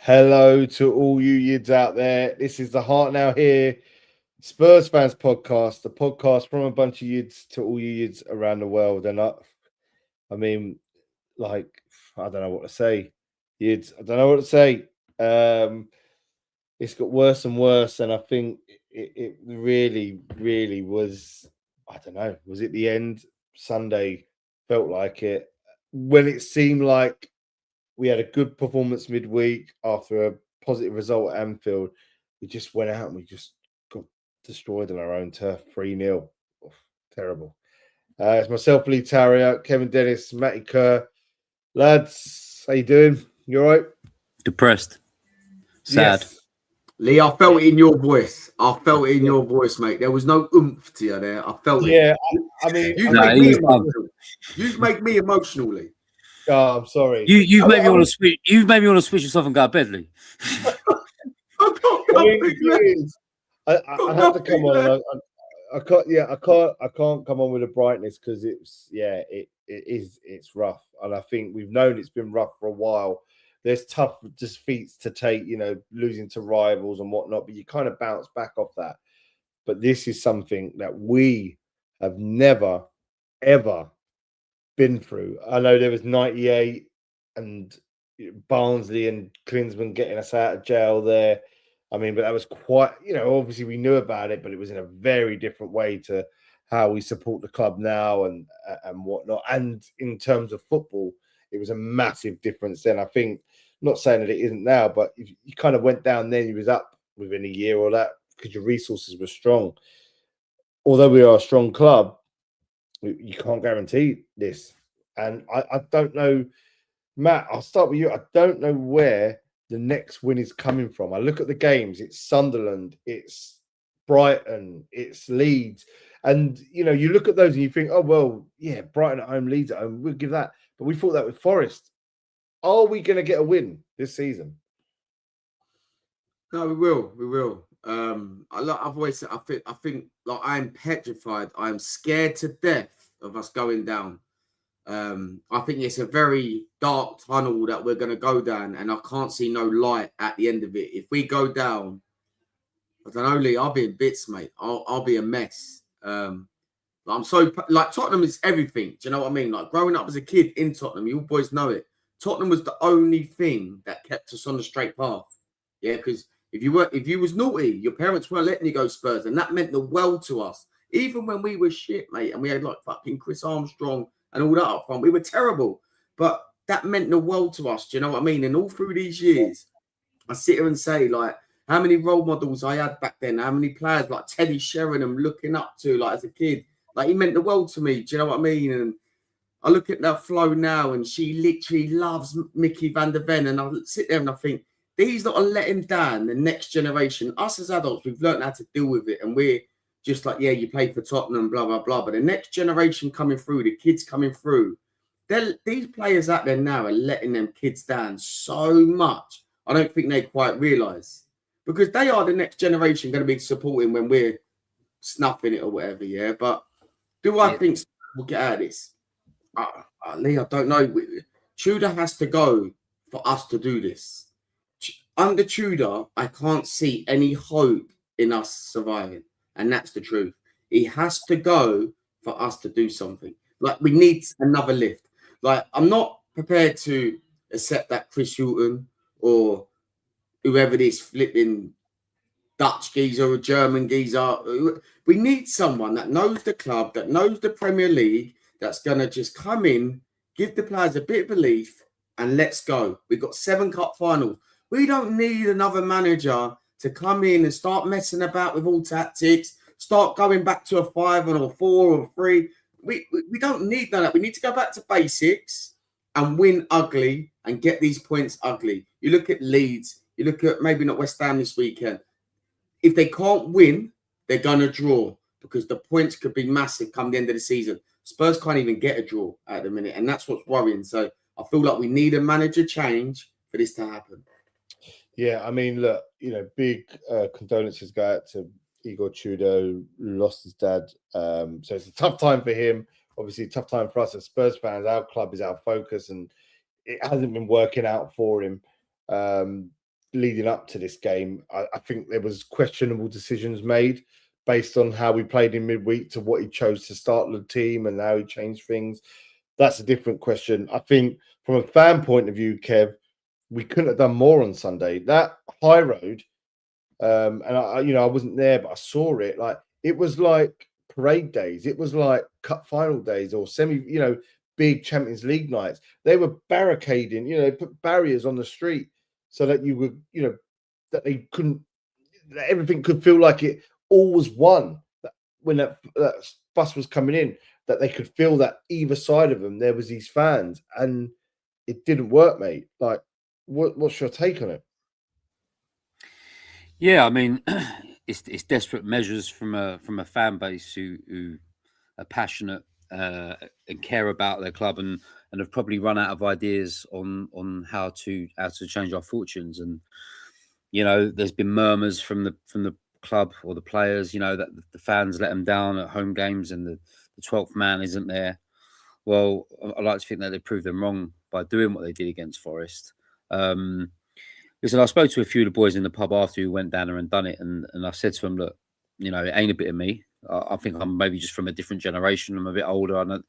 Hello to all you yids out there. This is the Heart Now Here Spurs Fans Podcast, the podcast from a bunch of yids to all you yids around the world. And I mean, like, I don't know what to say. Yids, I don't know what to say. It's got worse and worse, and I think it really, really was. I don't know. Was it the end? Sunday felt like it when it seemed like we had a good performance midweek after a positive result at Anfield. We just went out and we just got destroyed on our own turf, 3-0. Terrible. It's myself, Lee Tarrier, Kevin Dennis, Matty Kerr. Lads, how you doing? You all right? Depressed. Sad. Yes. Lee, I felt it in your voice. I felt it in your voice, mate. There was no oomph to you there. I felt it. Yeah, I mean, You No, make me he's emotional. You make me emotional, Lee. oh, I'm sorry. You've made me want to switch. You've made me want to switch yourself and go to bed, Lee. I can't I mean, big man. it is. I have to come on. I can't. Yeah, I can't come on with the brightness because it's rough, and I think we've known it's been rough for a while. There's tough defeats to take, losing to rivals and whatnot, but you kind of bounce back off that. But this is something that we have never, ever been through. I know there was 98 and Barnsley and Klinsmann getting us out of jail there. I mean, but that was quite, obviously we knew about it, but it was in a very different way to how we support the club now and whatnot. And in terms of football, it was a massive difference then. I think, not saying that it isn't now, but if you kind of went down then, you was up within a year or that because your resources were strong. Although we are a strong club, you can't guarantee this. And I don't know, Matt, I'll start with you. I don't know where the next win is coming from. I look at the games, it's Sunderland, it's Brighton, it's Leeds. And, you look at those and you think, oh, well, yeah, Brighton at home, Leeds at home, we'll give that. But we thought that with Forest. Are we going to get a win this season? No, we will. We will. I've always said, I think like I'm petrified. I'm scared to death of us going down. I think it's a very dark tunnel that we're going to go down, and I can't see no light at the end of it. If we go down, I don't know, Lee, I'll be in bits, mate. I'll be a mess. I'm so like Tottenham is everything. Do you know what I mean? Like growing up as a kid in Tottenham, you boys know it. Tottenham was the only thing that kept us on the straight path. Yeah, because if you was naughty, your parents weren't letting you go Spurs, and that meant the world to us. Even when we were shit, mate, and we had like fucking Chris Armstrong and all that up front, we were terrible. But that meant the world to us. Do you know what I mean? And all through these years, I sit here and say, like, how many role models I had back then, how many players like Teddy Sheringham looking up to, like as a kid. Like he meant the world to me. Do you know what I mean? And I look at that Flo now, and she literally loves Mickey van der Ven. And I sit there and I think, these that are letting down the next generation, us as adults, we've learned how to deal with it. And we're just like, yeah, you play for Tottenham, blah, blah, blah. But the next generation coming through, the kids coming through, these players out there now are letting them kids down so much. I don't think they quite realise. Because they are the next generation going to be supporting when we're snuffing it or whatever, yeah? But do I think we'll get out of this? Lee, I don't know. Tudor has to go for us to do this. Under Tudor, I can't see any hope in us surviving. And that's the truth. He has to go for us to do something. Like, we need another lift. Like, I'm not prepared to accept that Chris Hughton or whoever this flipping Dutch geezer or German geezer. We need someone that knows the club, that knows the Premier League, that's going to just come in, give the players a bit of belief, and let's go. We've got 7 cup finals. We don't need another manager to come in and start messing about with all tactics, start going back to a 5 or a 4 or a 3. We don't need none of that. We need to go back to basics and win ugly and get these points ugly. You look at Leeds, you look at maybe not West Ham this weekend. If they can't win, they're going to draw because the points could be massive come the end of the season. Spurs can't even get a draw at the minute, and that's what's worrying. So I feel like we need a manager change for this to happen. Yeah, I mean, look, big condolences go out to Igor Tudor, lost his dad. So it's a tough time for him. Obviously, a tough time for us as Spurs fans. Our club is our focus, and it hasn't been working out for him. leading up to this game, I think there was questionable decisions made based on how we played in midweek to what he chose to start the team and how he changed things. That's a different question. I think from a fan point of view, Kev, we couldn't have done more on Sunday. That high road, and I wasn't there, but I saw it. Like it was like parade days. It was like cup final days or big Champions League nights. They were barricading. They put barriers on the street so that you would, that they couldn't. That everything could feel like it all was one. That when that bus was coming in, that they could feel that either side of them there was these fans, and it didn't work, mate. Like, what's your take on it? Yeah, I mean, it's desperate measures from a fan base who are passionate and care about their club and have probably run out of ideas on how to change our fortunes. And there's been murmurs from the club or the players, that the fans let them down at home games and the 12th man isn't there. Well, I like to think that they proved them wrong by doing what they did against Forest. Listen, I spoke to a few of the boys in the pub after who went down there and done it, and I said to them, look, it ain't a bit of me. I think I'm maybe just from a different generation. I'm a bit older. And,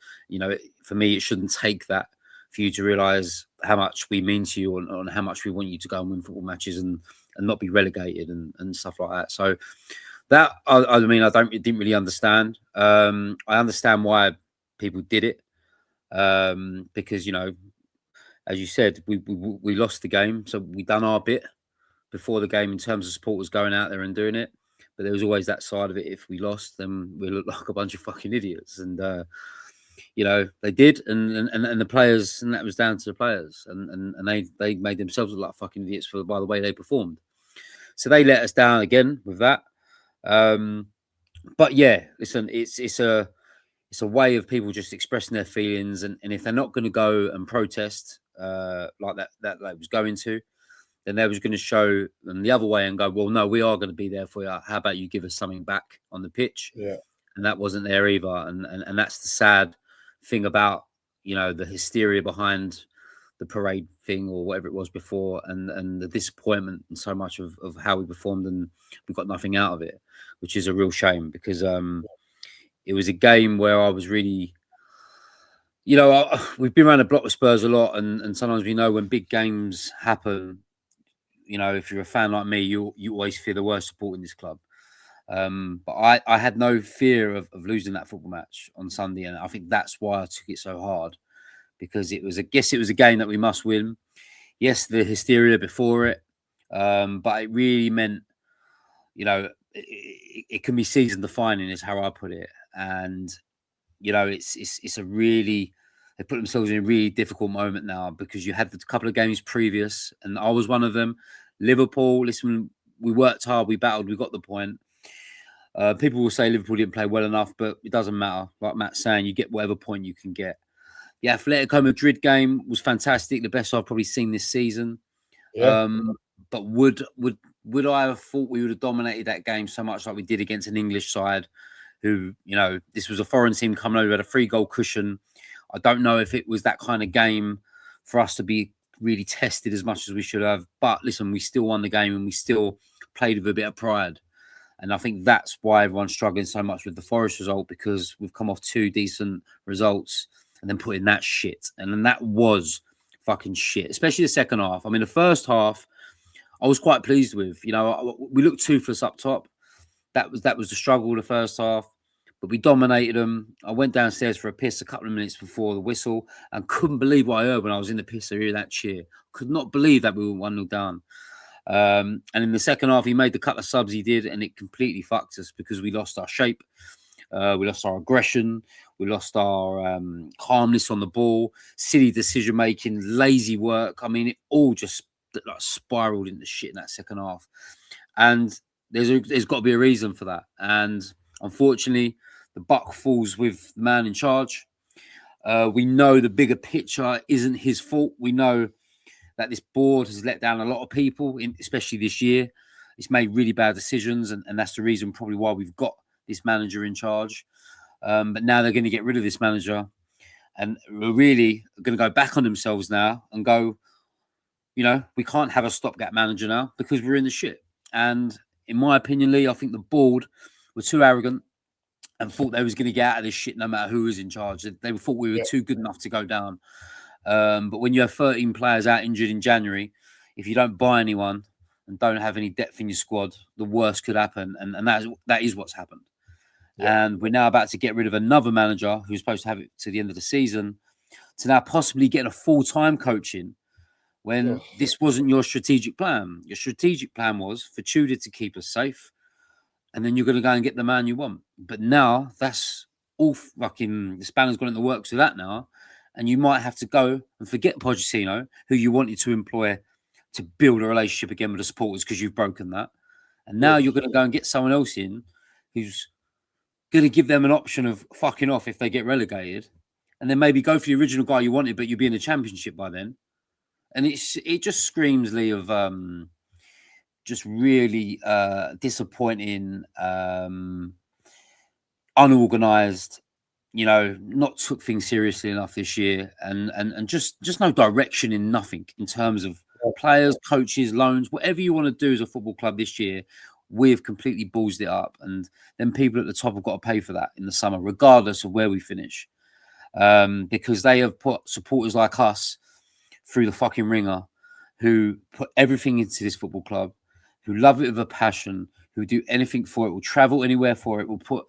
for me, it shouldn't take that for you to realise how much we mean to you and how much we want you to go and win football matches and not be relegated and stuff like that. So that, I mean, didn't really understand. I understand why people did it because, as you said, we lost the game. So we done our bit before the game in terms of supporters going out there and doing it. But there was always that side of it. If we lost, then we looked like a bunch of fucking idiots. And, they did. And the players, and that was down to the players. And they made themselves look like fucking idiots by the way they performed. So they let us down again with that. But yeah, listen, it's a way of people just expressing their feelings. And if they're not going to go and protest like that was going to, then they was going to show them the other way and go, well, no, we are going to be there for you. How about you give us something back on the pitch? Yeah. And that wasn't there either. And that's the sad thing about, the hysteria behind the parade thing or whatever it was before and the disappointment and so much of how we performed and we got nothing out of it, which is a real shame because it was a game where I was really, we've been around the block with Spurs a lot and sometimes we know when big games happen, if you're a fan like me, you always fear the worst supporting this club. But I had no fear of losing that football match on Sunday, and I think that's why I took it so hard because it was a game that we must win. Yes, the hysteria before it, but it really meant, it can be season defining, is how I put it, and it's a really. They put themselves in a really difficult moment now because you had a couple of games previous, and I was one of them. Liverpool, listen, we worked hard, we battled, we got the point. People will say Liverpool didn't play well enough, but it doesn't matter. Like Matt's saying, you get whatever point you can get. The Atletico Madrid game was fantastic, the best I've probably seen this season. Yeah. But would I have thought we would have dominated that game so much like we did against an English side who, this was a foreign team coming over, had a 3-goal cushion. I don't know if it was that kind of game for us to be really tested as much as we should have. But listen, we still won the game and we still played with a bit of pride. And I think that's why everyone's struggling so much with the Forest result because we've come off 2 decent results and then put in that shit. And then that was fucking shit, especially the second half. I mean, the first half, I was quite pleased with. We looked toothless up top. That was the struggle the first half. But we dominated them. I went downstairs for a piss a couple of minutes before the whistle and couldn't believe what I heard when I was in the piss. I hear that cheer. Could not believe that we were 1-0 down. And in the second half, he made the couple of subs he did, and it completely fucked us because we lost our shape. We lost our aggression. We lost our calmness on the ball, silly decision-making, lazy work. I mean, it all just like spiraled into shit in that second half. And there's got to be a reason for that. And unfortunately, the buck falls with the man in charge. We know the bigger picture isn't his fault. We know that this board has let down a lot of people, especially this year. It's made really bad decisions, and that's the reason probably why we've got this manager in charge. But now they're going to get rid of this manager, and we're really going to go back on themselves now and go, you know, we can't have a stopgap manager now because we're in the shit. And in my opinion, Lee, I think the board were too arrogant and thought they was going to get out of this shit no matter who was in charge. They thought we were too good enough to go down. But when you have 13 players out injured in January, if you don't buy anyone and don't have any depth in your squad, the worst could happen. And that is what's happened. Yeah. And we're now about to get rid of another manager who's supposed to have it to the end of the season to now possibly get a full-time coach in when this wasn't your strategic plan. Your strategic plan was for Tudor to keep us safe, and then you're going to go and get the man you want. But now that's all fucking, the spanner's gone in the works with that now, and you might have to go and forget Pochettino, who you wanted to employ to build a relationship again with the supporters because you've broken that. And now you're going to go and get someone else in who's going to give them an option of fucking off if they get relegated, and then maybe go for the original guy you wanted, but you'll be in the Championship by then. And it just screams, Lee, of just really disappointing, unorganised, you know, not took things seriously enough this year, and just no direction in nothing in terms of players, coaches, loans, whatever you want to do as a football club this year. We've completely ballsed it up, and then people at the top have got to pay for that in the summer, regardless of where we finish, because they have put supporters like us through the fucking ringer, who put everything into this football club, who love it with a passion, who do anything for it, will travel anywhere for it, will put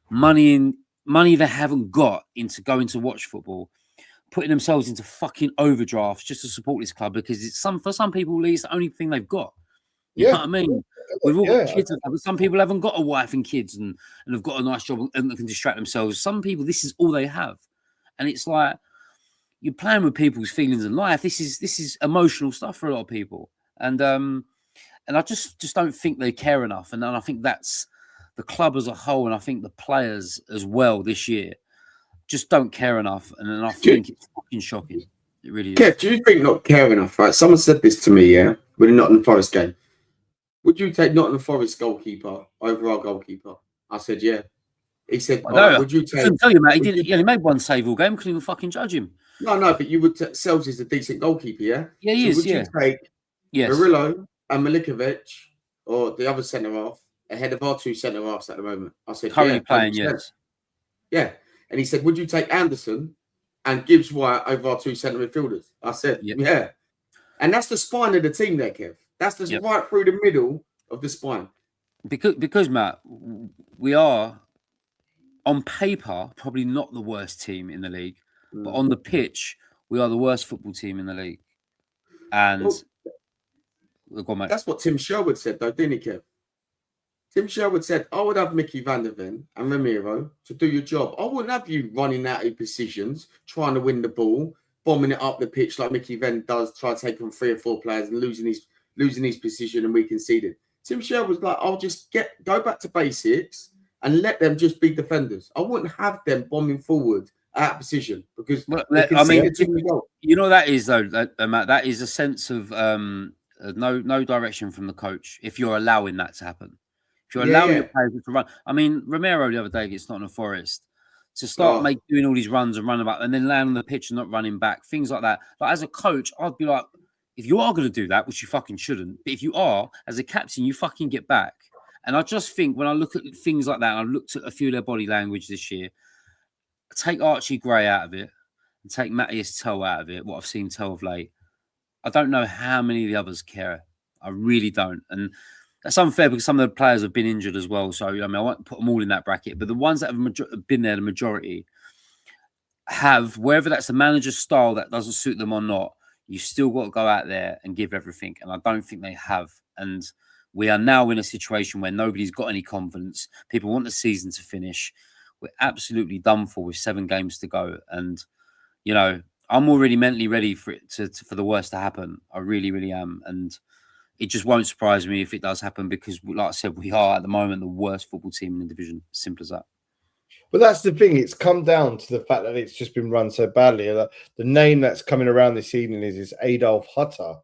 money they haven't got into going to watch football, putting themselves into fucking overdrafts just to support this club because for some people, it's the only thing they've got. You know what I mean? We've all got kids, but some people haven't got a wife and kids and have got a nice job and can distract themselves. Some people, this is all they have. And it's like, you're playing with people's feelings in life. This is emotional stuff for a lot of people. And I just don't think they care enough. And I think that's the club as a whole, and I think the players as well this year just don't care enough. And I think it's fucking shocking. It really is. Kev, do you think not care enough? Right? Someone said this to me, with the Nottingham Forest game. Would you take Nottingham Forest goalkeeper over our goalkeeper? I said, yeah. He said, would you take... I couldn't tell you, mate. He only made one save all game. Couldn't even fucking judge him. No, but you would... Sells is a decent goalkeeper, yeah? Yeah, he is, would you take Murillo and Milikovic, or the other centre-half, ahead of our two centre-halves at the moment? I said, currently playing, yes. Yeah. And he said, would you take Anderson and Gibbs White over our two centre midfielders? I said, yeah. And that's the spine of the team there, Kev. That's the right through the middle of the spine. Because Matt, we are on paper probably not the worst team in the league, but on the pitch we are the worst football team in the league. And that's what Tim Sherwood said, though, didn't he, Kev? Tim Sherwood said, I would have Mickey van der Ven and Ramiro to do your job. I wouldn't have you running out of positions, trying to win the ball, bombing it up the pitch like Mickey Van does, try to take on 3 or 4 players and losing his position, and we conceded. Tim Sherwood was like, I'll just go back to basics and let them just be defenders. I wouldn't have them bombing forward at position because I mean, you know, that is though, Matt, that is a sense of no direction from the coach if you're allowing that to happen. If you're allowing your players to run, I mean, Romero the other day against Nottingham Forest to start doing all these runs and running back and then land on the pitch and not running back, things like that. Like as a coach, I'd be like, if you are going to do that, which you fucking shouldn't, but if you are, as a captain, you fucking get back. And I just think when I look at things like that, and I looked at a few of their body language this year, take Archie Gray out of it and take Matthias Tell out of it, what I've seen Tell of late, I don't know how many of the others care. I really don't. And that's unfair because some of the players have been injured as well. So, I mean, I won't put them all in that bracket. But the ones that have been there, the majority, have, whether that's the manager's style that doesn't suit them or not, you still got to go out there and give everything. And I don't think they have. And we are now in a situation where nobody's got any confidence. People want the season to finish. We're absolutely done for with 7 games to go. And, you know, I'm already mentally ready for it for the worst to happen. I really, really am. And it just won't surprise me if it does happen because, like I said, we are at the moment the worst football team in the division. Simple as that. But that's the thing. It's come down to the fact that it's just been run so badly. The name that's coming around this evening is Adolf Hutter.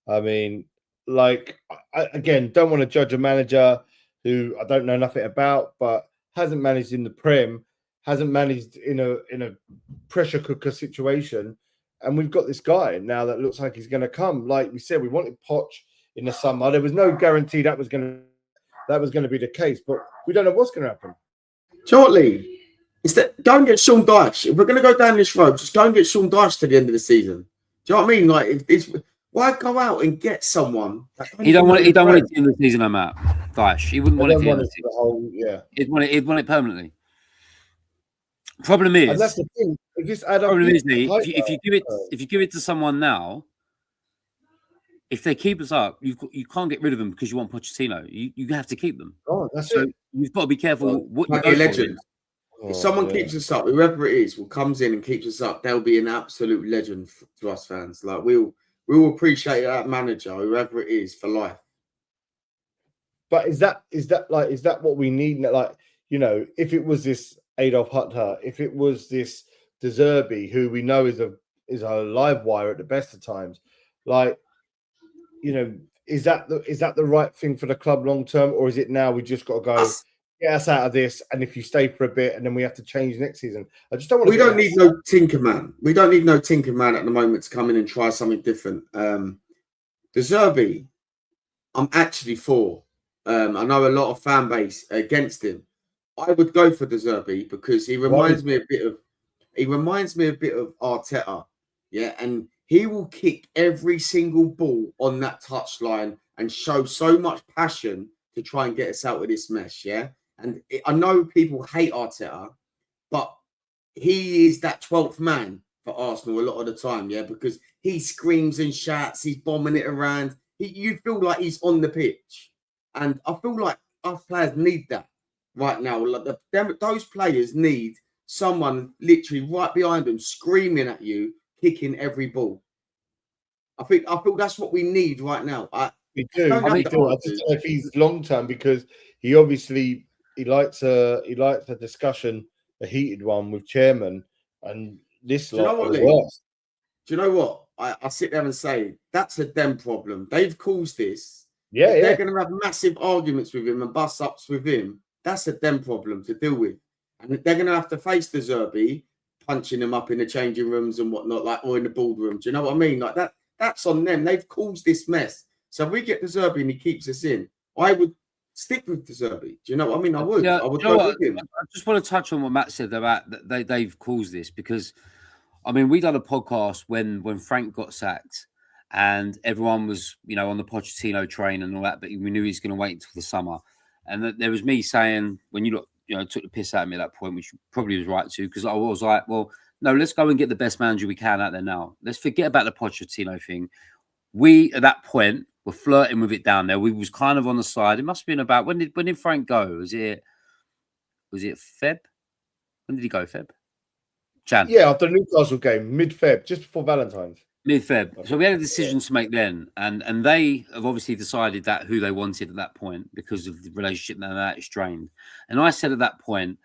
I mean, like, again, don't want to judge a manager who I don't know nothing about, but hasn't managed in the Prem, hasn't managed in a pressure cooker situation, And we've got this guy now that looks like he's going to come. Like we said, we wanted Poch in the summer. There was no guarantee that was going to be the case, but we don't know what's going to happen. Shortly, go and get Sean Dyche. If we're going to go down this road, just go and get Sean Dyche to the end of the season. Do you know what I mean? Like, why go out and get someone? He don't want it to end the season, no matter. Dyche, he wouldn't want it to end the season. He'd want it permanently. Problem is, and that's the thing. If you give it to someone now, if they keep us up, you can't get rid of them because you want Pochettino. You have to keep them. Oh, that's it. You've got to be careful what you go for. Legend. If someone keeps us up, whoever it is, comes in and keeps us up, they'll be an absolute legend to us fans. Like we'll appreciate that manager, whoever it is, for life. But is that what we need? Like, you know, if it was this Adolf Hitler, if it was this De Zerbi, who we know is a live wire at the best of times, like, you know, is that the right thing for the club long term, or is it now we just got to go get us out of this, and if you stay for a bit, and then we have to change next season? I just don't want. We don't need no Tinkerman. We don't need no Tinkerman at the moment to come in and try something different. De Zerbi, I'm actually for. I know a lot of fan base against him. I would go for De Zerbi because he reminds me a bit of Arteta, yeah, and he will kick every single ball on that touchline and show so much passion to try and get us out of this mess, yeah. And I know people hate Arteta, but he is that 12th man for Arsenal a lot of the time, yeah, because he screams and shouts, he's bombing it around. You feel like he's on the pitch, and I feel like our players need that. Right now, like those players need someone literally right behind them, screaming at you, kicking every ball. I feel that's what we need right now. We do. I just don't know if he's long term, because he obviously he likes a discussion, a heated one with chairman, and this lot are the worst. Do you know what? I sit there and say that's a them problem. They've caused this. Yeah, they're going to have massive arguments with him and bust ups with him. That's a them problem to deal with. And they're going to have to face De Zerbi, punching him up in the changing rooms and whatnot, like, or in the boardroom. Do you know what I mean? Like that's on them. They've caused this mess. So if we get De Zerbi and he keeps us in, I would stick with De Zerbi. Do you know what I mean? I would. Yeah, I would go with him. I just want to touch on what Matt said about they've caused this, because, I mean, we done a podcast when Frank got sacked and everyone was, you know, on the Pochettino train and all that, but we knew he was going to wait until the summer. And there was me saying, when you took the piss out of me at that point, which probably was right too, because I was like, well, no, let's go and get the best manager we can out there now. Let's forget about the Pochettino thing. We, at that point, were flirting with it down there. We was kind of on the side. It must have been about, when did Frank go? Was it Feb? When did he go, Feb? Jan. Yeah, after the Newcastle game, mid-Feb, just before Valentine's. Mid-Feb. So we had a decision to make then, and they have obviously decided that who they wanted at that point because of the relationship that is strained. And I said at that point,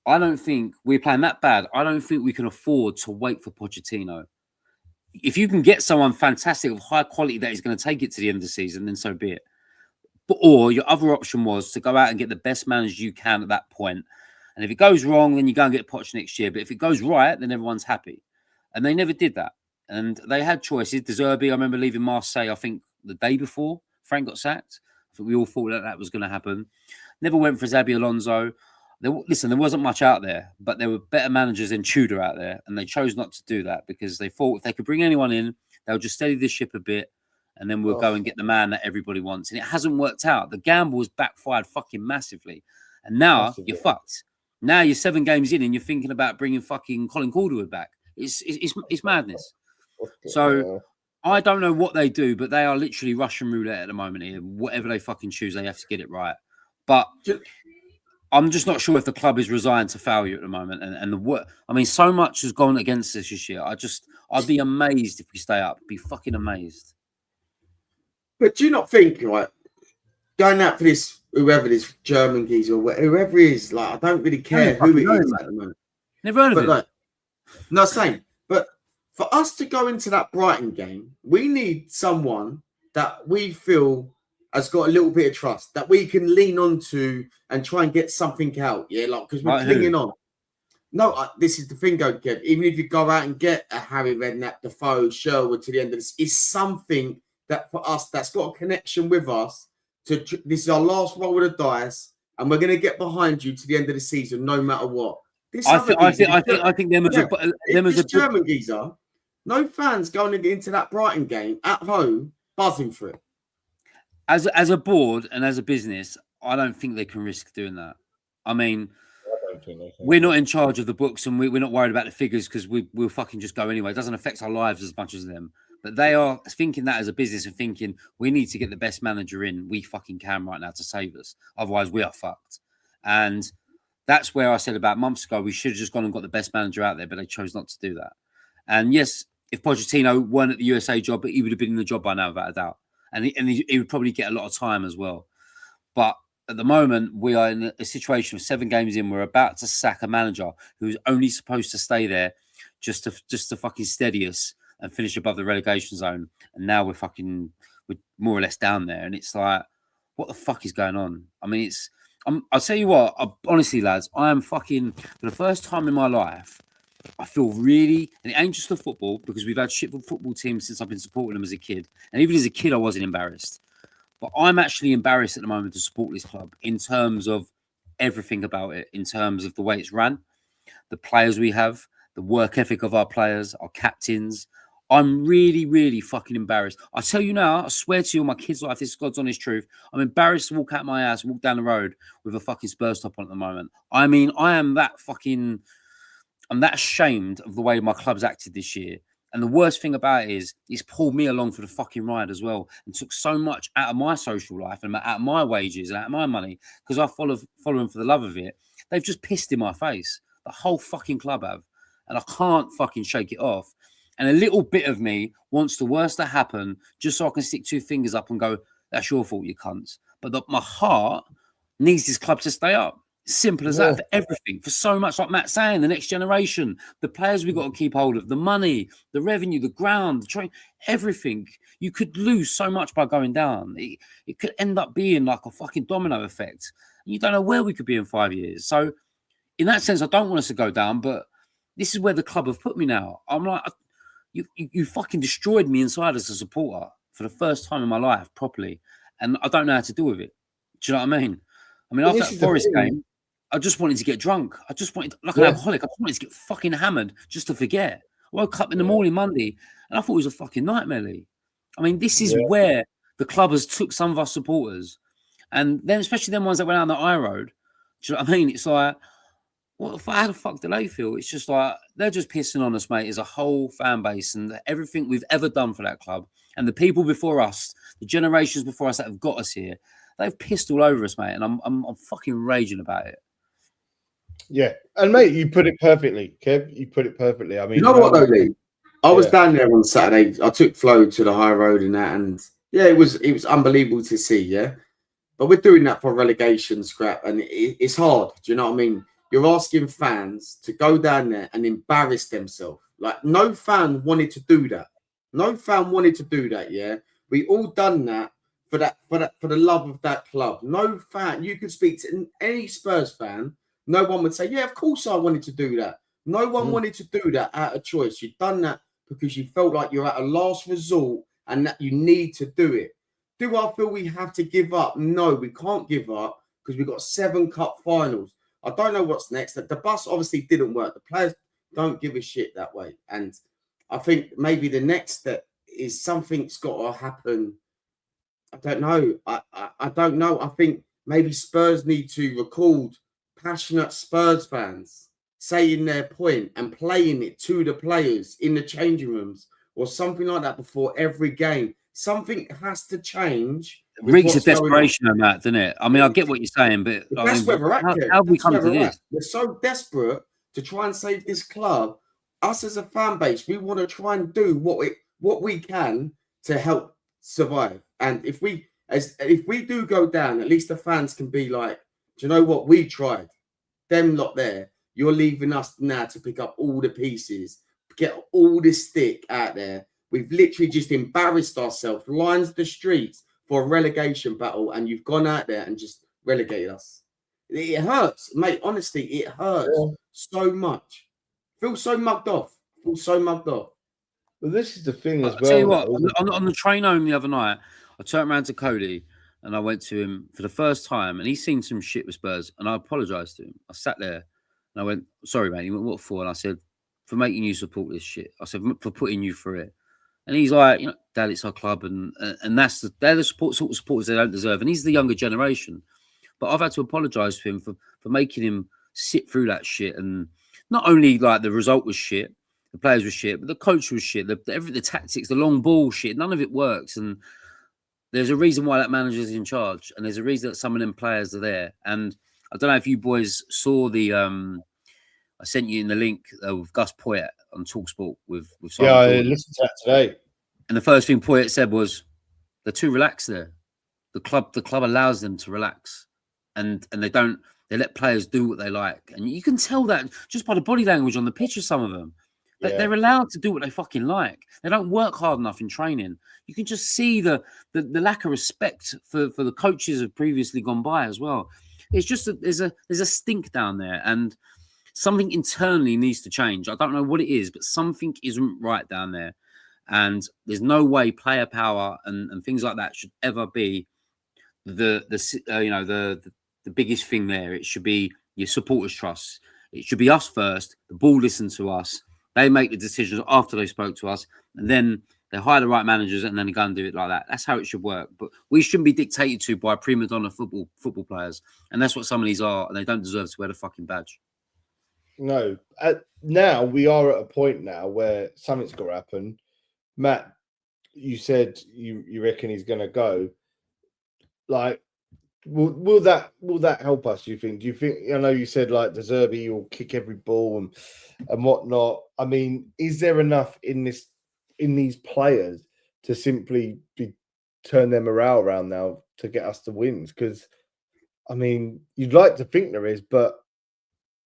I don't think we're playing that bad. I don't think we can afford to wait for Pochettino. If you can get someone fantastic of high quality that is going to take it to the end of the season, then so be it. Or your other option was to go out and get the best manager you can at that point. And if it goes wrong, then you go and get Poch next year. But if it goes right, then everyone's happy. And they never did that. And they had choices. De Zerbi, I remember leaving Marseille, I think, the day before Frank got sacked. I think we all thought that was going to happen. Never went for Xabi Alonso. There wasn't much out there, but there were better managers than Tudor out there. And they chose not to do that because they thought if they could bring anyone in, they'll just steady the ship a bit and then we'll go and get the man that everybody wants. And it hasn't worked out. The gamble was backfired fucking massively. And now you're fucked. Now you're 7 games in and you're thinking about bringing fucking Colin Calderwood back. It's madness. So I don't know what they do, but they are literally Russian roulette at the moment here. Whatever they fucking choose, they have to get it right. But I'm just not sure if the club is resigned to failure at the moment. And the work, I mean, so much has gone against us this year. I'd be amazed if we stay up. I'd be fucking amazed. But do you not think, like, going out for this, whoever this German geezer or whoever he is, like, I don't really care who it is at the moment. Never heard of it. Like, no, same. But for us to go into that Brighton game, we need someone that we feel has got a little bit of trust, that we can lean on to and try and get something out. Yeah, like, because we're clinging on. No, this is the thing, Kev. Even if you go out and get a Harry Redknapp, Defoe, Sherwood to the end of this, is something that for us that's got a connection with us. This is our last roll of the dice, and we're going to get behind you to the end of the season, no matter what. I think them as a German geezer. No fans going into that Brighton game at home buzzing for it. As a board and as a business, I don't think they can risk doing that. I mean, we're not in charge of the books, and we're not worried about the figures because we'll fucking just go anyway. It doesn't affect our lives as much as them. But they are thinking that as a business and thinking we need to get the best manager in we fucking can right now to save us. Otherwise, we are fucked. And that's where I said about months ago, we should have just gone and got the best manager out there, but they chose not to do that. And yes, if Pochettino weren't at the USA job, he would have been in the job by now, without a doubt. And he would probably get a lot of time as well. But at the moment, we are in a situation of 7 games in. We're about to sack a manager who's only supposed to stay there just to fucking steady us and finish above the relegation zone. And now we're more or less down there. And it's like, what the fuck is going on? I mean, I'll tell you what, honestly, lads, I am fucking, for the first time in my life, I feel really, and it ain't just the football, because we've had shit football teams since I've been supporting them as a kid. And even as a kid, I wasn't embarrassed. But I'm actually embarrassed at the moment to support this club in terms of everything about it, in terms of the way it's run, the players we have, the work ethic of our players, our captains. I'm really, really fucking embarrassed. I tell you now, I swear to you, my kids' life, this is God's honest truth. I'm embarrassed to walk out my house, walk down the road with a fucking Spurs top on at the moment. I mean, I'm that ashamed of the way my club's acted this year. And the worst thing about it is, it's pulled me along for the fucking ride as well and took so much out of my social life and out of my wages and out of my money because I follow them for the love of it. They've just pissed in my face. The whole fucking club have. And I can't fucking shake it off. And a little bit of me wants the worst to happen just so I can stick 2 fingers up and go, that's your fault, you cunts. But my heart needs this club to stay up. Simple as that for everything. For so much, like Matt's saying, the next generation, the players we've got to keep hold of, the money, the revenue, the ground, the train, everything. You could lose so much by going down. It could end up being like a fucking domino effect. You don't know where we could be in 5 years. So in that sense, I don't want us to go down, but this is where the club have put me now. I'm like, you fucking destroyed me inside as a supporter for the first time in my life properly. And I don't know how to deal with it. Do you know what I mean? I mean, after that Forest game, I just wanted to get drunk. I just wanted, like an alcoholic, I just wanted to get fucking hammered just to forget. I woke up in the morning Monday and I thought it was a fucking nightmare, Lee. I mean, this is where the club has took some of our supporters. And then, especially them ones that went down the high road. Do you know what I mean? It's like, how the fuck do they feel? It's just like, they're just pissing on us, mate, as a whole fan base and everything we've ever done for that club. And the people before us, the generations before us that have got us here, they've pissed all over us, mate. And I'm fucking raging about it. Yeah. And, mate, you put it perfectly, Kev. You put it perfectly. I mean, you know what, though, Lee? I was down there on Saturday. I took Flo to the high road and that. And, yeah, it was unbelievable to see, yeah? But we're doing that for relegation scrap. And it's hard. Do you know what I mean? You're asking fans to go down there and embarrass themselves. Like, no fan wanted to do that. No fan wanted to do that, yeah? We all done that for the love of that club. No fan, you could speak to any Spurs fan, no one would say, yeah, of course I wanted to do that. No one wanted to do that out of choice. You've done that because you felt like you're at a last resort and that you need to do it. Do I feel we have to give up? No, we can't give up because we've got 7 cup finals. I don't know what's next. The bus obviously didn't work. The players don't give a shit that way. And I think maybe the next step is something's got to happen. I don't know. I don't know. I think maybe Spurs need to record passionate Spurs fans saying their point and playing it to the players in the changing rooms or something like that before every game. Something has to change. It reeks of desperation on that, doesn't it? I mean, I get what you're saying, but that's where we're at. How have we come to this? We're so desperate to try and save this club. Us as a fan base, we want to try and do what we can to help survive. And if we do go down, at least the fans can be like, do you know what? We tried. Them lot there. You're leaving us now to pick up all the pieces, get all this stick out there. We've literally just embarrassed ourselves, lines the streets for a relegation battle, and you've gone out there and just relegated us. It hurts, mate. Honestly, it hurts so much. Feel so mugged off. Feel so mugged off. Well, this is the thing as I'll well. tell you what, on the train home the other night, I turned around to Cody and I went to him for the first time, and he's seen some shit with Spurs, and I apologised to him. I sat there and I went, "Sorry, mate." He went, "What for?" And I said, "For making you support this shit." I said, "For putting you through it." And he's like, "You know, Dad, it's our club, and they're the sort of supporters they don't deserve." And he's the younger generation, but I've had to apologise to him for making him sit through that shit. And not only like the result was shit, the players were shit, but the coach was shit. The tactics, the long ball shit, none of it works. And there's a reason why that manager's in charge, and there's a reason that some of them players are there. And I don't know if you boys saw the I sent you in the link with Gus Poyet on TalkSport with Simon I Jordan. listened to that today. And the first thing Poyet said was, "They're too relaxed there. The club allows them to relax, and they let players do what they like." And you can tell that just by the body language on the pitch of some of them. They're allowed to do what they fucking like. They don't work hard enough in training. You can just see the lack of respect for the coaches have previously gone by as well. It's just there's a stink down there, and something internally needs to change. I don't know what it is, but something isn't right down there. And there's no way player power and things like that should ever be the biggest thing there. It should be your supporters' trust. It should be us first. The ball listen to us. They make the decisions after they spoke to us, and then they hire the right managers, and then they go and do it like that. That's how it should work. But we shouldn't be dictated to by prima donna football players, and that's what some of these are, and they don't deserve to wear the fucking badge. No. Now we are at a point now where something's got to happen. Matt, you said you reckon he's going to go. Like, will that help us? Do you think? I know you said like De Zerbi will kick every ball and whatnot. I mean, is there enough in these players to simply turn their morale around now to get us the wins? Because I mean, you'd like to think there is, but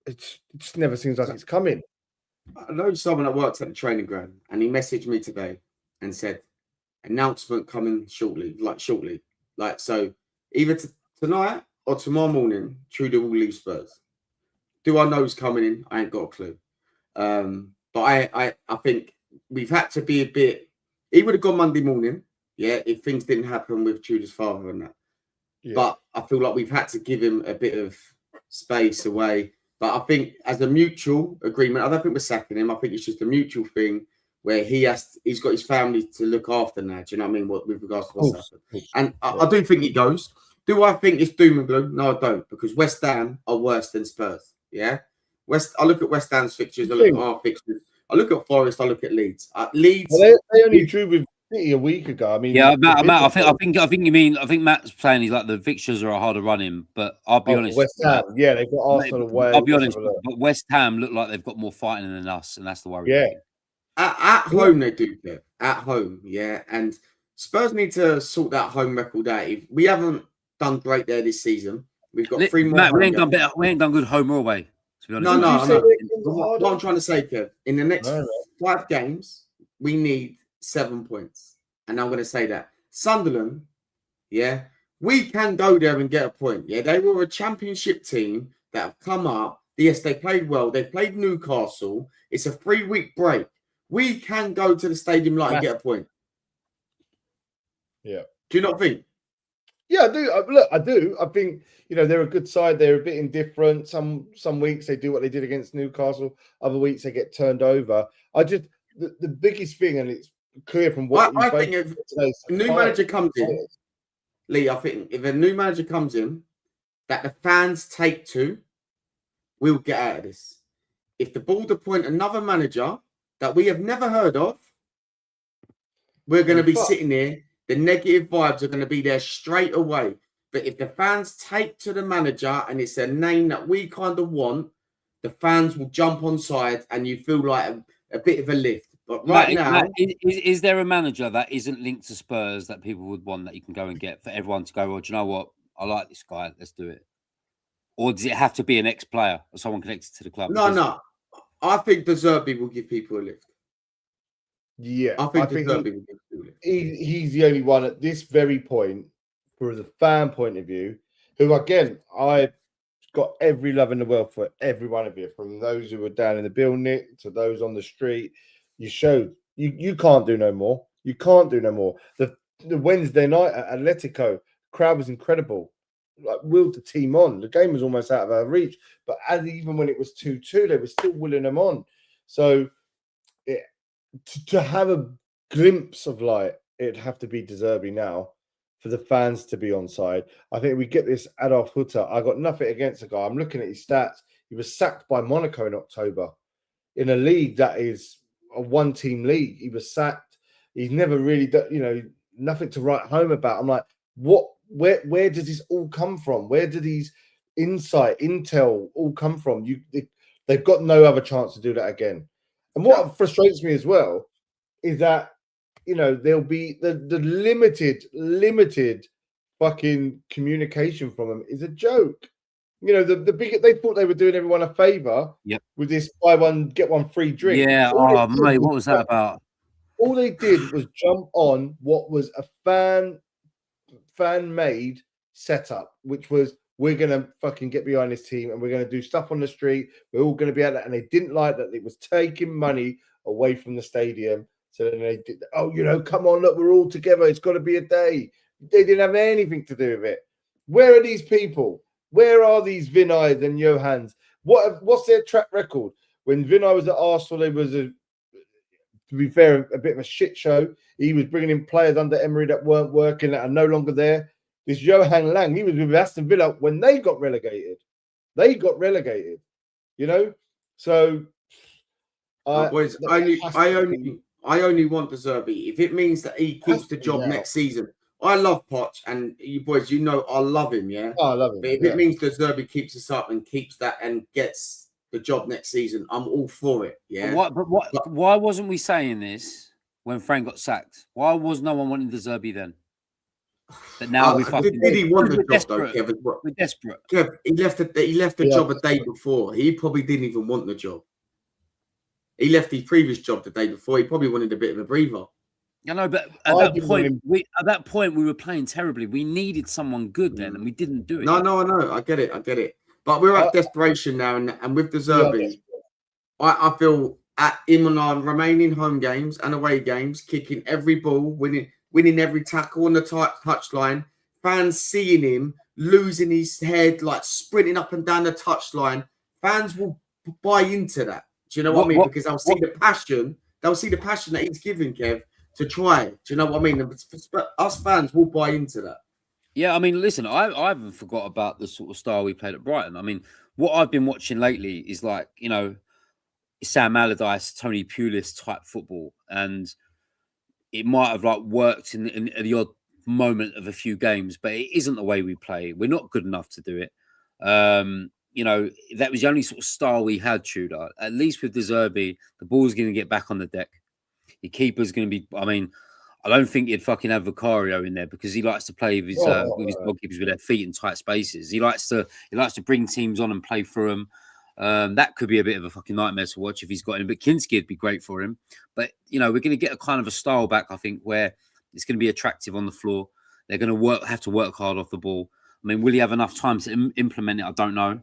it just never seems like it's coming. I know someone that works at the training ground, and he messaged me today and said, "Announcement coming shortly." Like so, either tonight or tomorrow morning, Trudeau will leave Spurs. Do I know who's coming in? I ain't got a clue. But I think we've had to be a bit. He would have gone Monday morning, yeah, if things didn't happen with Trudeau's father and that. Yeah. But I feel like we've had to give him a bit of space away. But I think as a mutual agreement, I don't think we're sacking him. I think it's just a mutual thing where he's got his family to look after now. Do you know what I mean? With regards to what's happened. And I do think he goes. Do I think it's doom and gloom? No, I don't, because West Ham are worse than Spurs. Yeah. I look at West Ham's fixtures, I look at our fixtures, I look at Forest, I look at Leeds. Leeds. Well, they only drew with City a week ago. I mean, yeah, Matt, I think Matt's saying he's like the fixtures are a harder running, but I'll be honest. West Ham, yeah, they've got Arsenal away. I'll be honest, but West Ham look like they've got more fighting than us, and that's the worry. Yeah, at home they do. At home, yeah, and Spurs need to sort that home record out. We haven't done great there this season. We've got 3 more. Matt, we ain't done better. We ain't done good home or away. To be honest. No. What I'm trying to say, Kev, in the next 5 games, we need 7 points. And I'm going to say that. Sunderland, yeah, we can go there and get a point. Yeah, they were a championship team that have come up. Yes, they played well. They played Newcastle. It's a 3-week break. We can go to the Stadium Light and get a point. Yeah. Do you not think? Yeah, I do. Look, I do. I think, they're a good side. They're a bit indifferent. Some weeks they do what they did against Newcastle. Other weeks they get turned over. The biggest thing, and it's clear from what I think if a new manager comes in, Lee, I think if a new manager comes in that the fans take to, we'll get out of this. If the board appoint another manager that we have never heard of, we're going to be sitting here. The negative vibes are going to be there straight away. But if the fans take to the manager and it's a name that we kind of want, the fans will jump on side and you feel like a bit of a lift. But now... is there a manager that isn't linked to Spurs that people would want that you can go and get for everyone to go, well, do you know what? I like this guy. Let's do it. Or does it have to be an ex-player or someone connected to the club? No. I think De Zerbi will give people a lift. Yeah, I think De Zerbi will give people a lift. He's the only one at this very point, for the fan point of view, who, again, I got every love in the world for every one of you, from those who were down in the building to those on the street. You showed you can't do no more. You can't do no more. The Wednesday night at Atletico, crowd was incredible. Like, willed the team on. The game was almost out of our reach, but even when it was 2-2, they were still willing them on. So to have a glimpse of light, it'd have to be De Zerbi now for the fans to be on side. I think we get this Adolf Hutter. I got nothing against the guy. I'm looking at his stats. He was sacked by Monaco in October in a league that is a one-team league. He was sacked. He's never really done, nothing to write home about. I'm like, what? Where does this all come from? Where do these intel all come from? They've got no other chance to do that again. And what frustrates me as well is that there'll be the limited fucking communication from them is a joke. The big, they thought they were doing everyone a favor with this buy one get one free drink. Yeah. Oh mate, what was that about? All they did was jump on what was a fan-made setup, which was, we're going to fucking get behind this team and we're going to do stuff on the street. We're all going to be at that. And they didn't like that it was taking money away from the stadium. So then they did, come on, look, we're all together. It's got to be a day. They didn't have anything to do with it. Where are these people? Where are these Vinay and Johans? What's their track record? When Vinay was at Arsenal, it was, to be fair, a bit of a shit show. He was bringing in players under Emery that weren't working, that are no longer there. This Johan Lang, he was with Aston Villa when they got relegated. So boys, I only want De Zerbi. If it means that he keeps the job next season, I love Poch, and you boys, I love him, yeah. Oh, I love him. But if it means De Zerbi keeps us up and keeps that and gets the job next season, I'm all for it. Yeah. Why wasn't we saying this when Frank got sacked? Why was no one wanting De Zerbi then? But now we fucking. Did he want the job though, Kevin? We're desperate. Kev, he left the job a day before. He probably didn't even want the job. He left his previous job the day before. He probably wanted a bit of a breather. I know, but at that point we were playing terribly. We needed someone good then, and we didn't do it. No, I know. I get it. But we're at desperation now, and with De Zerbi, I feel at him on our remaining home games and away games, kicking every ball, winning every tackle on the touchline, fans seeing him losing his head, like sprinting up and down the touchline, fans will buy into that. Do you know what I mean? Because they'll see the passion. They'll see the passion that he's giving, Kev, to try. Do you know what I mean? Us fans will buy into that. Yeah, I mean, listen, I haven't forgot about the sort of style we played at Brighton. I mean, what I've been watching lately is like, Sam Allardyce, Tony Pulis type football. And it might have like worked in the odd moment of a few games, but it isn't the way we play. We're not good enough to do it. That was the only sort of style we had, Tudor. At least with De Zerbi, the ball's going to get back on the deck. Your keeper's going to be, I don't think he'd fucking have Vicario in there because he likes to play with his goalkeepers with their feet in tight spaces. He likes to bring teams on and play through them. That could be a bit of a fucking nightmare to watch if he's got him. But Kinski would be great for him. But we're going to get a kind of a style back, I think, where it's going to be attractive on the floor. They're going to have to work hard off the ball. I mean, will he have enough time to implement it? I don't know.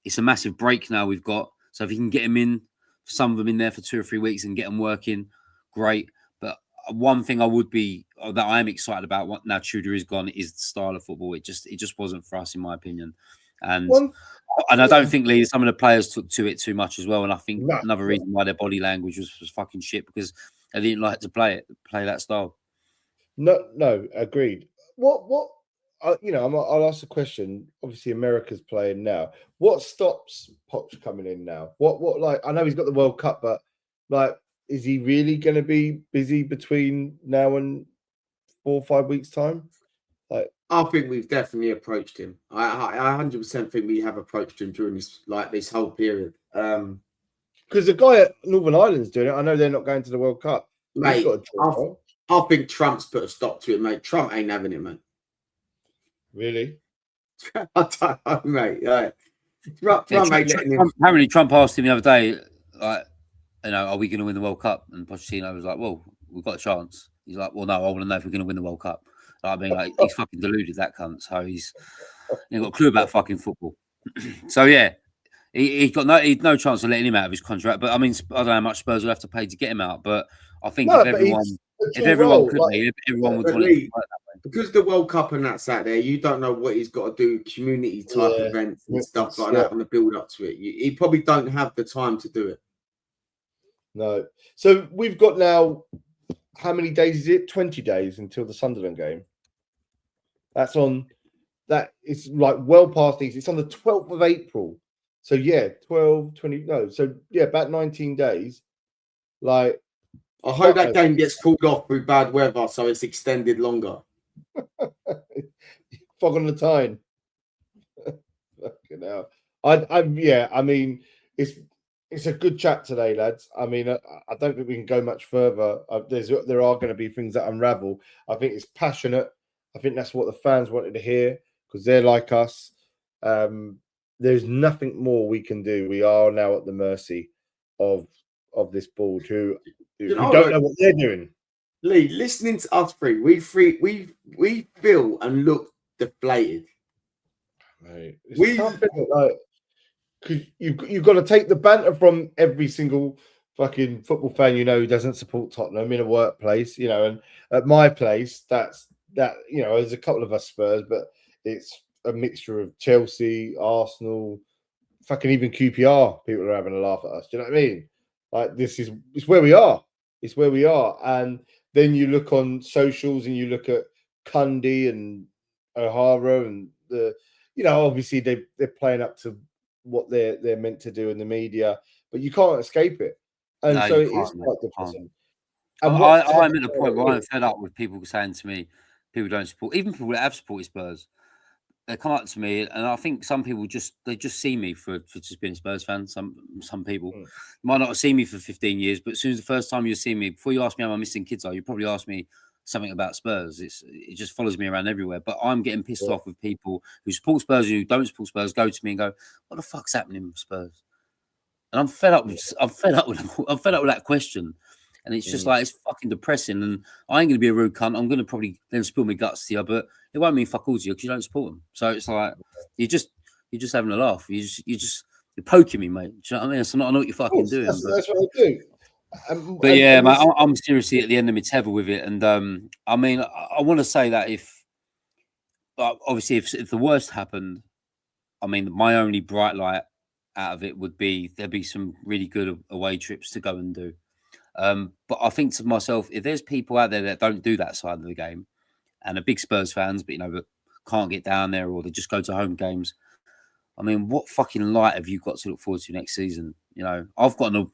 It's a massive break now we've got. So if you can get him in, some of them in there for 2 or 3 weeks and get them working, great. But one thing that I am excited about now Tudor is gone is the style of football. It just wasn't for us, in my opinion. And I don't think some of the players took to it too much as well. And I think another reason why their body language was fucking shit because they didn't like to play that style. No, agreed. I'll ask a question. Obviously, America's playing now. What stops Poch coming in now? What I know he's got the World Cup, but is he really going to be busy between now and 4 or 5 weeks' time? I think we've definitely approached him. I 100% think we have approached him during this whole period. Because the guy at Northern Ireland's doing it. I know they're not going to the World Cup. Mate, I think Trump's put a stop to it, mate. Trump ain't having it, mate. Really? I don't know, mate. Apparently, Trump asked him the other day, are we going to win the World Cup? And Pochettino was like, well, we've got a chance. He's like, well, no, I want to know if we're going to win the World Cup. He's fucking deluded, that cunt. So he's got a clue about fucking football. So yeah, he got no chance of letting him out of his contract. But I mean, I don't know how much Spurs will have to pay to get him out. But I think No, if but everyone it's a dual role, could like, leave, everyone would But want it Lee, to work that way. because the World Cup and that's out there, you don't know what he's got to do, community type Yeah, events and stuff like yeah. that on the build up to it. He probably don't have the time to do it. No. So we've got now, how many days is it? 20 days until the Sunderland game. That's on, that it's like well past these. It's on the 12th of April. So yeah, 12, 20, no. So yeah, about 19 days. Like, I hope that game gets called off with bad weather, so it's extended longer. Fog on the Tyne. Fucking hell. I mean, it's a good chat today, lads. I mean, I don't think we can go much further. There are going to be things that unravel. I think it's passionate. I think that's what the fans wanted to hear because they're like us. There's nothing more we can do. We are now at the mercy of this board who don't know what they're doing. Lee, listening to us three, we feel and look deflated. Mate, it's tough, isn't it? Like, because you've got to take the banter from every single fucking football fan who doesn't support Tottenham in a workplace, and at my place that's there's a couple of us Spurs, but it's a mixture of Chelsea, Arsenal, fucking even QPR. People are having a laugh at us. Do you know what I mean? Like, it's where we are. It's where we are. And then you look on socials and you look at Cundy and O'Hara and obviously they're playing up to what they're meant to do in the media, but you can't escape it. And so it is quite depressing. I'm at the point where I'm fed up with people saying to me, people don't support, even people that have supported Spurs. They come up to me, and I think some people just see me for just being a Spurs fan. Some people might not have seen me for 15 years, but as soon as the first time you see me, before you ask me how my missing kids are, you probably ask me something about Spurs. It just follows me around everywhere. But I'm getting pissed off with people who support Spurs and who don't support Spurs. Go to me and go, "What the fuck's happening with Spurs?" And I'm fed up with that question. And it's just like, it's fucking depressing. And I ain't going to be a rude cunt. I'm going to probably then spill my guts to you, but it won't mean fuck all to you because you don't support them. So it's like, you're just having a laugh. You're poking me, mate. Do you know what I mean? So I know what you're fucking doing. That's what I do. But yeah, mate, I'm seriously at the end of my tether with it. And I mean, I want to say that if the worst happened, I mean, my only bright light out of it would be there'd be some really good away trips to go and do. But I think to myself, if there's people out there that don't do that side of the game and are big Spurs fans, but but can't get down there, or they just go to home games, I mean, what fucking light have you got to look forward to next season? I've got an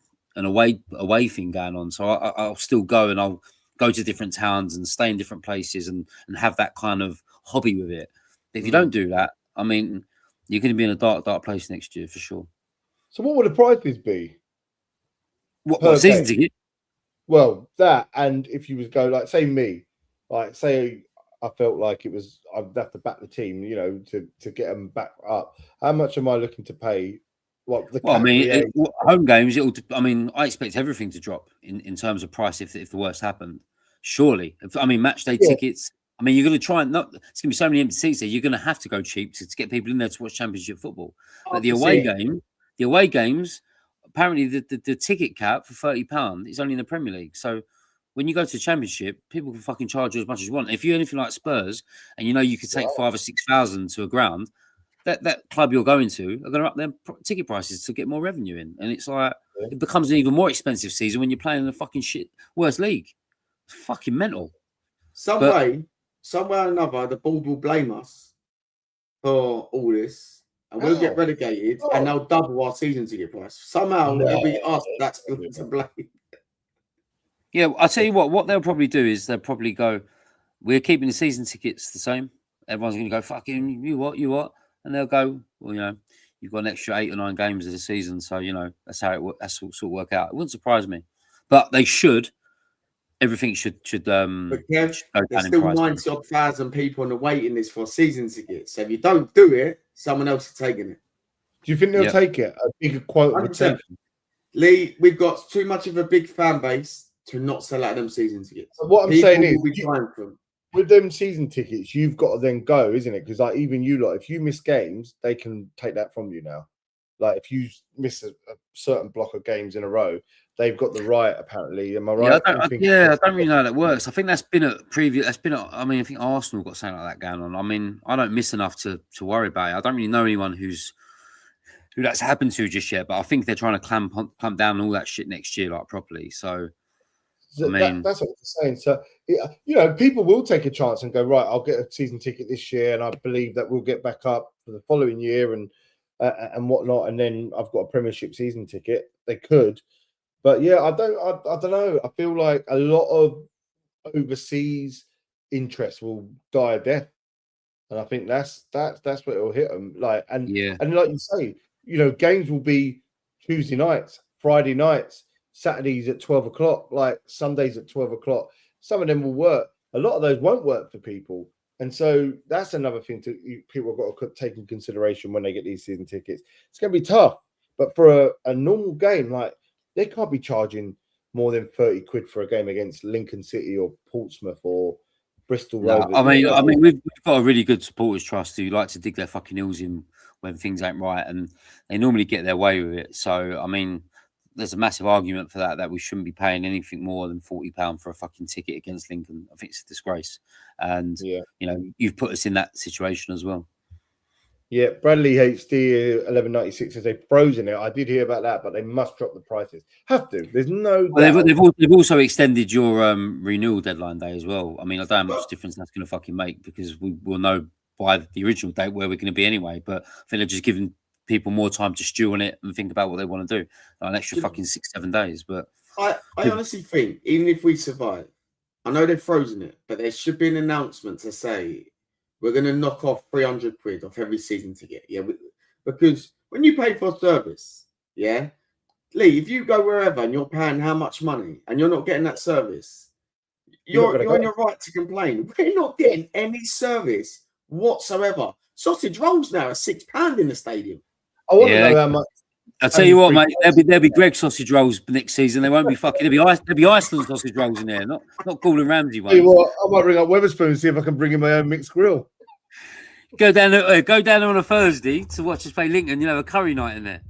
away thing going on, so I'll still go, and I'll go to different towns and stay in different places and have that kind of hobby with it. But if you don't do that, I mean, you're going to be in a dark place next year for sure. So what would the prices be? What season ticket? Well, that, and if you was go like, say me, like say I felt like I'd have to back the team, to get them back up. How much am I looking to pay? I mean, home games. I expect everything to drop in terms of price if the worst happened. Surely, match day tickets. I mean, you're going to try and it's going to be so many empty seats there. You're going to have to go cheap to get people in there to watch Championship football. But the away games. Apparently, the ticket cap for £30 is only in the Premier League. So when you go to the Championship, people can fucking charge you as much as you want. If you're anything like Spurs, and you could take 5,000 or 6,000 to a ground, that club you're going to are going to up their ticket prices to get more revenue in. And it's like, it becomes an even more expensive season when you're playing in the fucking worst league. It's fucking mental. Somewhere or another, the board will blame us for all this. And we'll get relegated, and they'll double our season ticket price. Somehow it'll be us that's to blame. Yeah, I'll tell you what they'll probably do is they'll probably go, we're keeping the season tickets the same. Everyone's going to go, fucking, you what? And they'll go, well, you've got an extra 8 or 9 games of the season. So, that's how that's sort of work out. It wouldn't surprise me. But they should. Everything should but Kev, there's still 90,000 people on the waiting list for season tickets. So if you don't do it, someone else is taking it. Do you think they'll take it? A bigger quota would take it? Lee, we've got too much of a big fan base to not sell out them season tickets. So what I'm saying is, we'll be trying from. with them season tickets, you've got to then go, isn't it? Because like even you lot, if you miss games, they can take that from you now. Like if you miss a certain block of games in a row, they've got the right. Apparently, am I right? I don't really know how that works. I think that's been a previous. That's been. I mean, I think Arsenal got something like that going on. I mean, I don't miss enough to worry about it. I don't really know anyone who that's happened to just yet. But I think they're trying to clamp down on all that shit next year, like properly. So I mean, that's what I'm saying. So, people will take a chance and go, right, I'll get a season ticket this year, and I believe that we'll get back up for the following year and whatnot. And then I've got a Premiership season ticket. They could, but yeah, I don't know. I feel like a lot of overseas interest will die a death, and I think that's what it'll hit them. Like, and like you say, games will be Tuesday nights, Friday nights, Saturdays at 12 o'clock, like Sundays at 12 o'clock. Some of them will work. A lot of those won't work for people. And so that's another thing people have got to take in consideration when they get these season tickets. It's going to be tough. But for a normal game, like they can't be charging more than 30 quid for a game against Lincoln City or Portsmouth or Bristol Rovers. I mean, we've got a really good supporters trust who like to dig their fucking heels in when things ain't right, and they normally get their way with it. So, I mean, there's a massive argument for that we shouldn't be paying anything more than £40 for a fucking ticket against Lincoln. I think it's a disgrace. And, you've put us in that situation as well. Yeah, Bradley HD 1196 says they've frozen it. I did hear about that, but they must drop the prices. Have to. There's no. Well, they've also extended your renewal deadline day as well. I mean, I don't know how much difference that's going to fucking make because we will know by the original date where we're going to be anyway. But I think they're just giving people more time to stew on it and think about what they want to do. Like an extra fucking 6-7 days. But I honestly think even if we survive, I know they've frozen it, but there should be an announcement to say we're going to knock off 300 quid off every season ticket. Yeah, because when you pay for a service, yeah, Lee, if you go wherever and you're paying how much money and you're not getting that service, you're in your right to complain. We're not getting any service whatsoever. Sausage rolls now are £6 in the stadium. I want to know how much. I'll tell you what, mate. There'll be Greg sausage rolls next season. They won't be fucking. There'll be Iceland sausage rolls in there, not Gordon Ramsay ones. I might ring up Wetherspoon and see if I can bring in my own mixed grill. Go down on a Thursday to watch us play Lincoln. A curry night in there.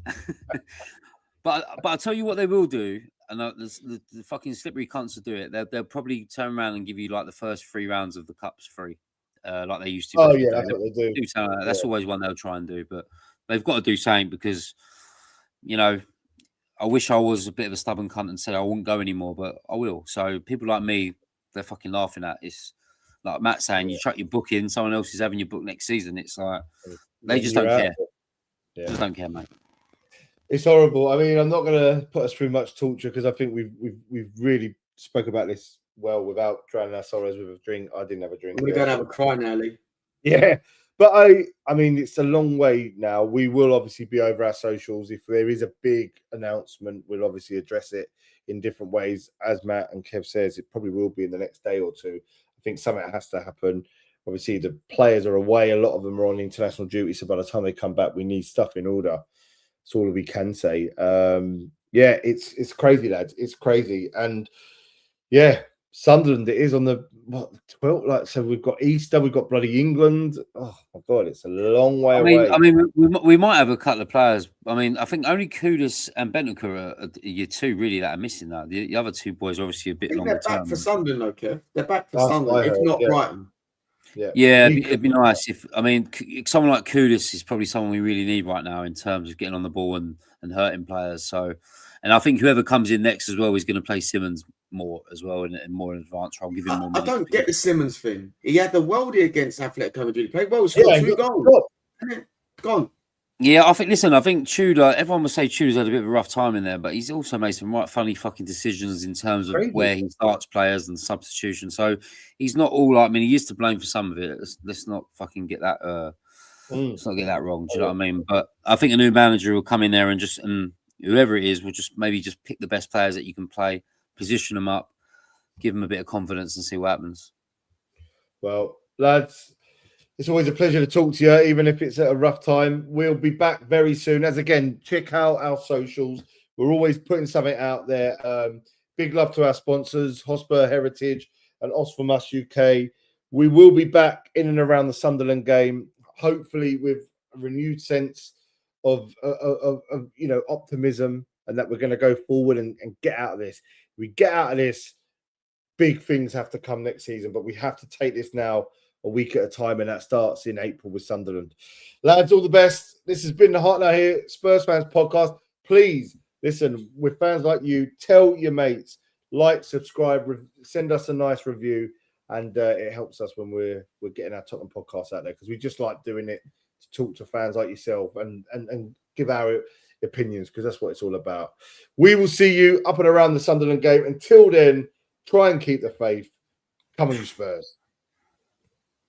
but I'll tell you what they will do, and the fucking slippery cunts will do it. They'll probably turn around and give you like the first 3 rounds of the cups free, like they used to. Oh yeah, that's what they do. That's always one they'll try and do, but they've got to do something because. I wish I was a bit of a stubborn cunt and said I wouldn't go anymore, but I will. So people like me, they're fucking laughing at. It's like Matt saying, you chuck your book in, someone else is having your book next season. It's like they just don't care. Yeah. Just don't care, mate. It's horrible. I mean, I'm not going to put us through much torture because I think we've really spoke about this well without drowning our sorrows with a drink. I didn't have a drink. We're going to have a cry now, Lee. Yeah. But I mean, it's a long way now. We will obviously be over our socials. If there is a big announcement, we'll obviously address it in different ways. As Matt and Kev says, it probably will be in the next day or two. I think something has to happen. Obviously, the players are away. A lot of them are on international duty. So by the time they come back, we need stuff in order. That's all we can say. Yeah, it's crazy, lads. It's crazy. And yeah, Sunderland, it is on the 12th. Like, so we've got Easter, we've got bloody England. Oh my god, it's a long way away. I mean, we might have a couple of players. I mean, I think only Kudus and Bentancur are your two really that are missing now. The other two boys are obviously a bit longer term. They're back for Sunderland, though, Kev. They're back for Sunderland, if not Brighton. Yeah, it'd be nice if. I mean, someone like Kudus is probably someone we really need right now in terms of getting on the ball and hurting players. So, and I think whoever comes in next as well is going to play Simmons more as well in more advanced role. Give him more. I don't get the Simmons thing. He had the worldie against Atletico Madrid. He played well, scored 2 goals. Gone. Yeah, I think Tudor. Everyone would say Tudor's had a bit of a rough time in there, but he's also made some right funny fucking decisions in terms of where he starts players and substitution. So he's not all like. I mean, he used to blame for some of it. Let's not fucking get that. Let's not get that wrong. Do you know what I mean? But I think a new manager will come in there and whoever it is will just pick the best players that you can play, position them up, give them a bit of confidence, and see what happens. Well, lads, it's always a pleasure to talk to you, even if it's at a rough time. We'll be back very soon. As again, check out our socials. We're always putting something out there. Big love to our sponsors, Hotspur Heritage and Os for Us UK. We will be back in and around the Sunderland game, hopefully with a renewed sense of optimism, and that we're going to go forward and get out of this. If we get out of this, big things have to come next season, but we have to take this now a week at a time, and that starts in April with Sunderland. Lads, all the best. This has been the Heart Now Here Spurs Fans Podcast. Please, listen, with fans like you, tell your mates, like, subscribe, send us a nice review, and it helps us when we're getting our Tottenham podcast out there, because we just like doing it to talk to fans like yourself and give our opinions, because that's what it's all about. We will see you up and around the Sunderland game. Until then, try and keep the faith. Come on, you Spurs.